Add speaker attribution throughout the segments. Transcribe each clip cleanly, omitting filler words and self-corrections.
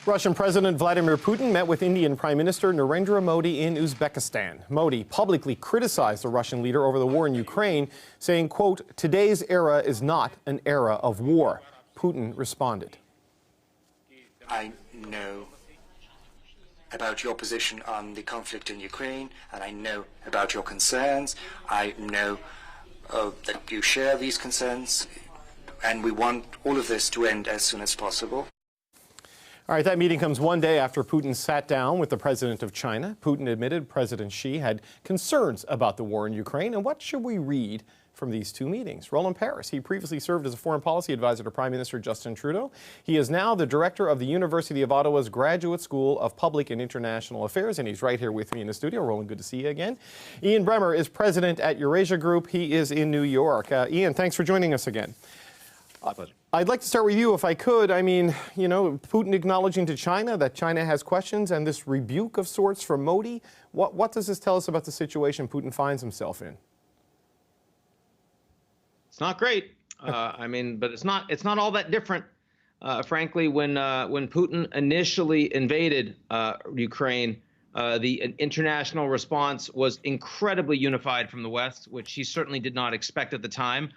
Speaker 1: Russian President Vladimir Putin met with Indian Prime Minister Narendra Modi in Uzbekistan. Modi publicly criticized the Russian leader over the war in Ukraine, saying, quote, "Today's era is not an era of war." Putin responded.
Speaker 2: I know about your position on the conflict in Ukraine, and I know about your concerns. I know that you share these concerns, and we want all of this to end as soon as possible.
Speaker 1: All right, that meeting comes one day after Putin sat down with the president of China. Putin admitted President Xi had concerns about the war in Ukraine. And what should we read from these two meetings? Roland, he previously served as a foreign policy advisor to Prime Minister Justin Trudeau. He is now the director of the University of Ottawa's Graduate School of Public and International Affairs, and he's right here with me in the studio. Roland, good to see you again. Ian Bremmer is president at Eurasia Group. He is in New York. Ian, thanks for joining us again.
Speaker 3: Pleasure.
Speaker 1: I'd like to start with you, if I could. I mean, you know, Putin acknowledging to China that China has questions and this rebuke of sorts from Modi. What does this tell us about the situation Putin finds himself in?
Speaker 3: It's not great. I mean, but it's not all that different. Frankly, when Putin initially invaded Ukraine, the international response was incredibly unified from the West, which he certainly did not expect at the time.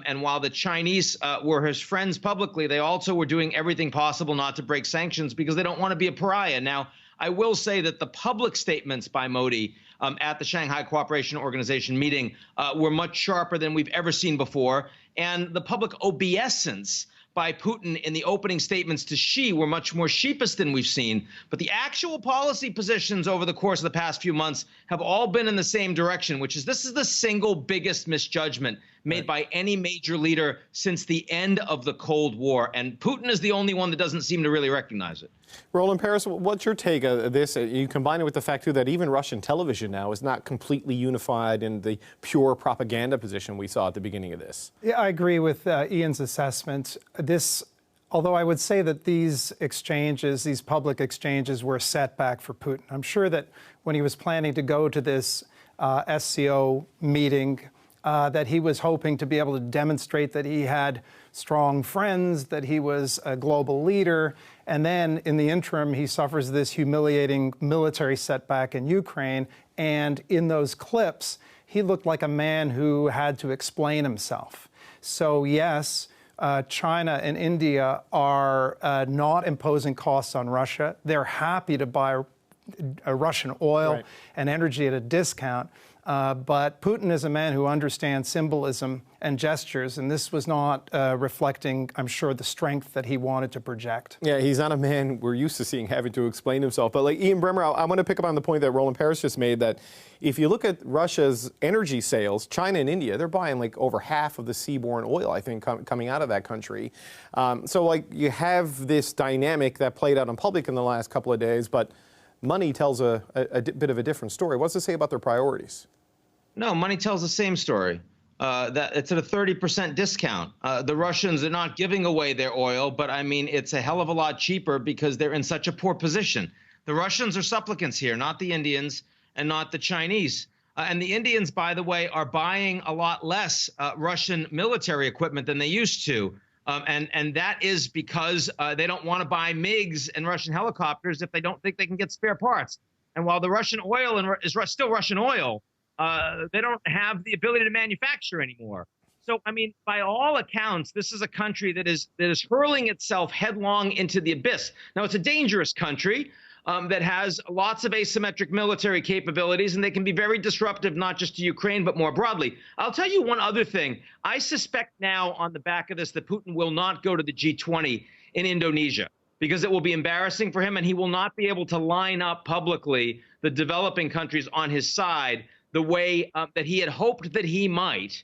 Speaker 3: And while the Chinese were his friends publicly, they also were doing everything possible not to break sanctions because they don't want to be a pariah. Now, I will say that the public statements by Modi at the Shanghai Cooperation Organization meeting were much sharper than we've ever seen before. And the public obeisance by Putin in the opening statements to Xi were much more sheepish than we've seen. But the actual policy positions over the course of the past few months have all been in the same direction, which is this is the single biggest misjudgment made by any major leader since the end of the Cold War. And Putin is the only one that doesn't seem to really recognize it.
Speaker 1: Roland, what's your take of this? You combine it with the fact, too, that even Russian television now is not completely unified in the pure propaganda position we saw at the beginning of this.
Speaker 4: Yeah, I agree with Ian's assessment. Although I would say that these exchanges, these public exchanges, were a setback for Putin. I'm sure that when he was planning to go to this SCO meeting, that he was hoping to be able to demonstrate that he had strong friends, that he was a global leader. And then in the interim, he suffers this humiliating military setback in Ukraine. And in those clips, he looked like a man who had to explain himself. So yes, China and India are not imposing costs on Russia. They're happy to buy Russian oil and energy at a discount. But Putin is a man who understands symbolism and gestures, and this was not reflecting, I'm sure, the strength that he wanted to project.
Speaker 1: Yeah, he's not a man we're used to seeing having to explain himself. But like Ian Bremmer, I want to pick up on the point that Roland just made, that if you look at Russia's energy sales, China and India, they're buying like over half of the seaborne oil, I think, coming out of that country. So like you have this dynamic that played out in public in the last couple of days, but money tells a bit of a different story. What's it say about their priorities?
Speaker 3: No, money tells the same story. That it's at a 30% discount. The Russians are not giving away their oil, but I mean, it's a hell of a lot cheaper because they're in such a poor position. The Russians are supplicants here, not the Indians and not the Chinese. And the Indians, by the way, are buying a lot less Russian military equipment than they used to. And that is because they don't want to buy MiGs and Russian helicopters if they don't think they can get spare parts. And while the Russian oil is still Russian oil, they don't have the ability to manufacture anymore. So, I mean, by all accounts, this is a country that is hurling itself headlong into the abyss. Now, it's a dangerous country that has lots of asymmetric military capabilities, and they can be very disruptive, not just to Ukraine, but more broadly. I'll tell you one other thing. I suspect now on the back of this that Putin will not go to the G20 in Indonesia, because it will be embarrassing for him, and he will not be able to line up publicly the developing countries on his side the way that he had hoped that he might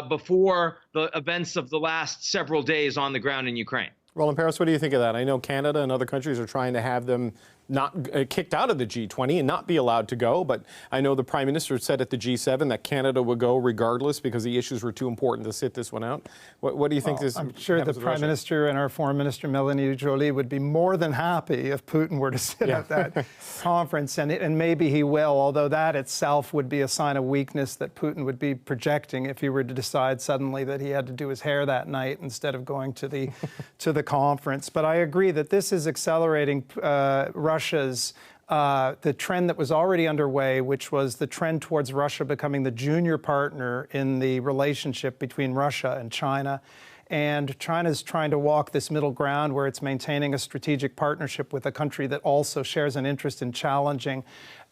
Speaker 3: before the events of the last several days on the ground in Ukraine.
Speaker 1: Roland, what do you think of that? I know Canada and other countries are trying to have them not kicked out of the G20 and not be allowed to go. But I know the Prime Minister said at the G7 that Canada would go regardless because the issues were too important to sit this one out. What do you think this?
Speaker 4: I'm sure the Prime Minister and our Foreign Minister Melanie Joly would be more than happy if Putin were to sit at that conference, and maybe he will, although that itself would be a sign of weakness that Putin would be projecting if he were to decide suddenly that he had to do his hair that night instead of going to the conference. But I agree that this is accelerating Russia's the trend that was already underway, which was the trend towards Russia becoming the junior partner in the relationship between Russia and China. And China's trying to walk this middle ground where it's maintaining a strategic partnership with a country that also shares an interest in challenging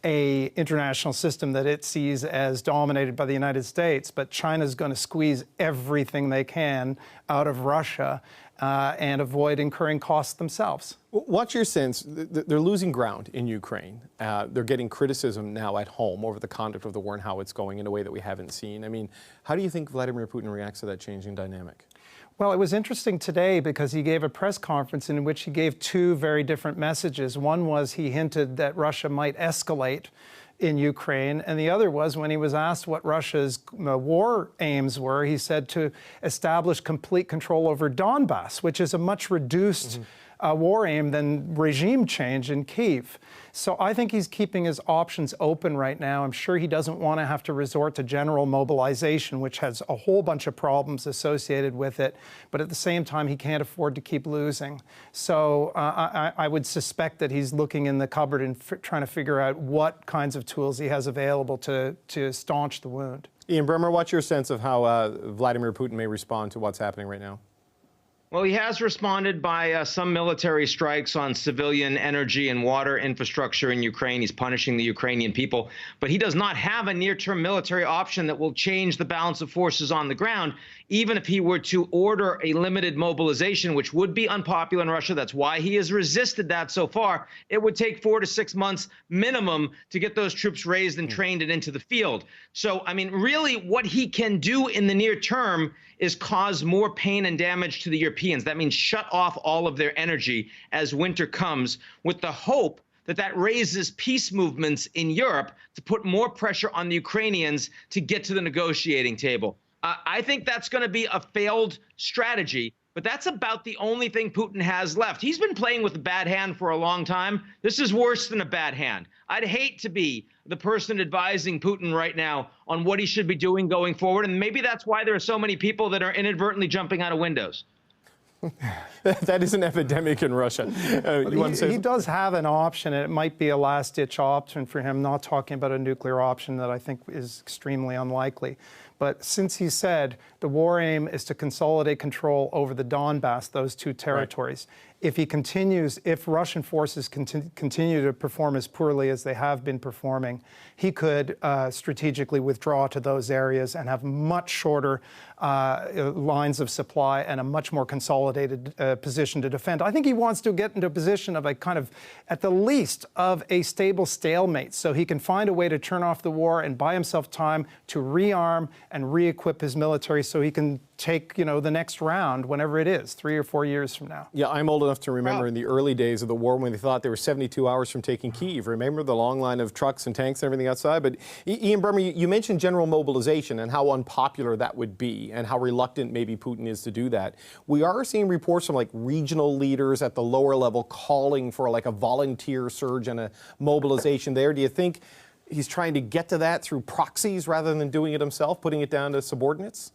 Speaker 4: an international system that it sees as dominated by the United States. But China's going to squeeze everything they can out of Russia and avoid incurring costs themselves.
Speaker 1: What's your sense? They're losing ground in Ukraine. They're getting criticism now at home over the conduct of the war and how it's going in a way that we haven't seen. I mean, how do you think Vladimir Putin reacts to that changing dynamic?
Speaker 4: Well, it was interesting today because he gave a press conference in which he gave two very different messages. One was he hinted that Russia might escalate in Ukraine, and the other was when he was asked what Russia's war aims were, he said to establish complete control over Donbass, which is a much reduced war aim than regime change in Kyiv. So I think he's keeping his options open right now. I'm sure he doesn't want to have to resort to general mobilization, which has a whole bunch of problems associated with it. But at the same time, he can't afford to keep losing. So I would suspect that he's looking in the cupboard and trying to figure out what kinds of tools he has available to staunch the wound.
Speaker 1: Ian Bremmer, what's your sense of how Vladimir Putin may respond to what's happening right now?
Speaker 3: Well, he has responded by some military strikes on civilian energy and water infrastructure in Ukraine. He's punishing the Ukrainian people, but he does not have a near-term military option that will change the balance of forces on the ground, even if he were to order a limited mobilization, which would be unpopular in Russia. That's why he has resisted that so far. It would take 4 to 6 months minimum to get those troops raised and trained and into the field. So, I mean, really what he can do in the near term is cause more pain and damage to the Europeans. That means shut off all of their energy as winter comes, with the hope that that raises peace movements in Europe to put more pressure on the Ukrainians to get to the negotiating table. I think that's going to be a failed strategy, but that's about the only thing Putin has left. He's been playing with a bad hand for a long time. This is worse than a bad hand. I'd hate to be the person advising Putin right now on what he should be doing going forward, and maybe that's why there are so many people that are inadvertently jumping out of windows.
Speaker 1: That is an epidemic in Russia.
Speaker 4: He does have an option, and it might be a last-ditch option for him, not talking about a nuclear option that I think is extremely unlikely. But since he said the war aim is to consolidate control over the Donbass, those two territories, if he continues, if Russian forces continue to perform as poorly as they have been performing, he could strategically withdraw to those areas and have much shorter lines of supply and a much more consolidated position to defend. I think he wants to get into a position of a kind of, at the least, of a stable stalemate, so he can find a way to turn off the war and buy himself time to rearm and re-equip his military so he can take, the next round, whenever it is, 3 or 4 years from now.
Speaker 1: Yeah, I'm old enough to remember in the early days of the war when they thought they were 72 hours from taking Kyiv. Remember the long line of trucks and tanks and everything outside? But Ian Bremmer, you mentioned general mobilization and how unpopular that would be and how reluctant maybe Putin is to do that. We are seeing reports from regional leaders at the lower level calling for a volunteer surge and a mobilization there. Do you think he's trying to get to that through proxies rather than doing it himself, putting it down to subordinates?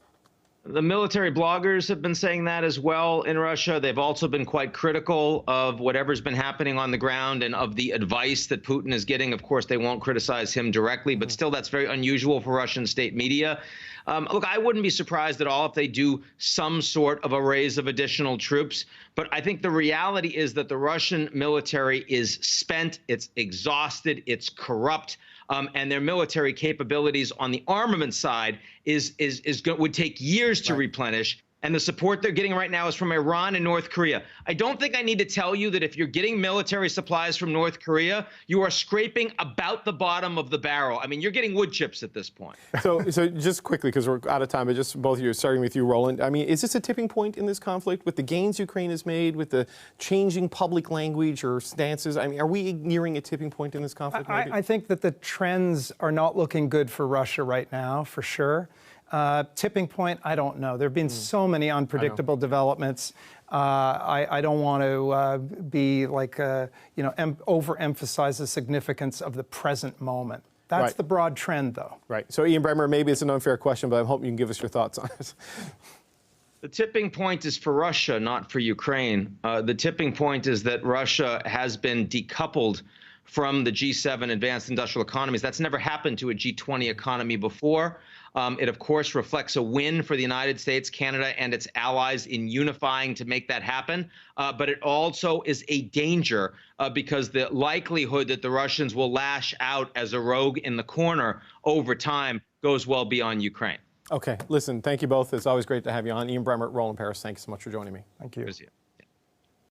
Speaker 3: The military bloggers have been saying that as well in Russia. They've also been quite critical of whatever's been happening on the ground and of the advice that Putin is getting. Of course, they won't criticize him directly, but still that's very unusual for Russian state media. Look, I wouldn't be surprised at all if they do some sort of a raise of additional troops. But I think the reality is that the Russian military is spent, it's exhausted, it's corrupt. And their military capabilities on the armament side would take years to replenish. And the support they're getting right now is from Iran and North Korea. I don't think I need to tell you that if you're getting military supplies from North Korea, you are scraping about the bottom of the barrel. I mean, you're getting wood chips at this point.
Speaker 1: So just quickly, because we're out of time, but just both of you, starting with you, Roland. I mean, is this a tipping point in this conflict with the gains Ukraine has made, with the changing public language or stances? I mean, are we nearing a tipping point in this conflict?
Speaker 4: I think that the trends are not looking good for Russia right now, for sure. Tipping point, I don't know. There have been so many unpredictable developments. I don't want to be like, overemphasize the significance of the present moment. That's the broad trend, though.
Speaker 1: Right. So, Ian Bremmer, maybe it's an unfair question, but I hope you can give us your thoughts on it.
Speaker 3: The tipping point is for Russia, not for Ukraine. The tipping point is that Russia has been decoupled from the G7 advanced industrial economies. That's never happened to a G20 economy before. It, of course, reflects a win for the United States, Canada, and its allies in unifying to make that happen. But it also is a danger because the likelihood that the Russians will lash out as a rogue in the corner over time goes well beyond Ukraine.
Speaker 1: Okay. Listen, thank you both. It's always great to have you on. Ian Bremmer, Roland Paris, thank you so much for joining me.
Speaker 4: Thank you.
Speaker 3: Good to see you.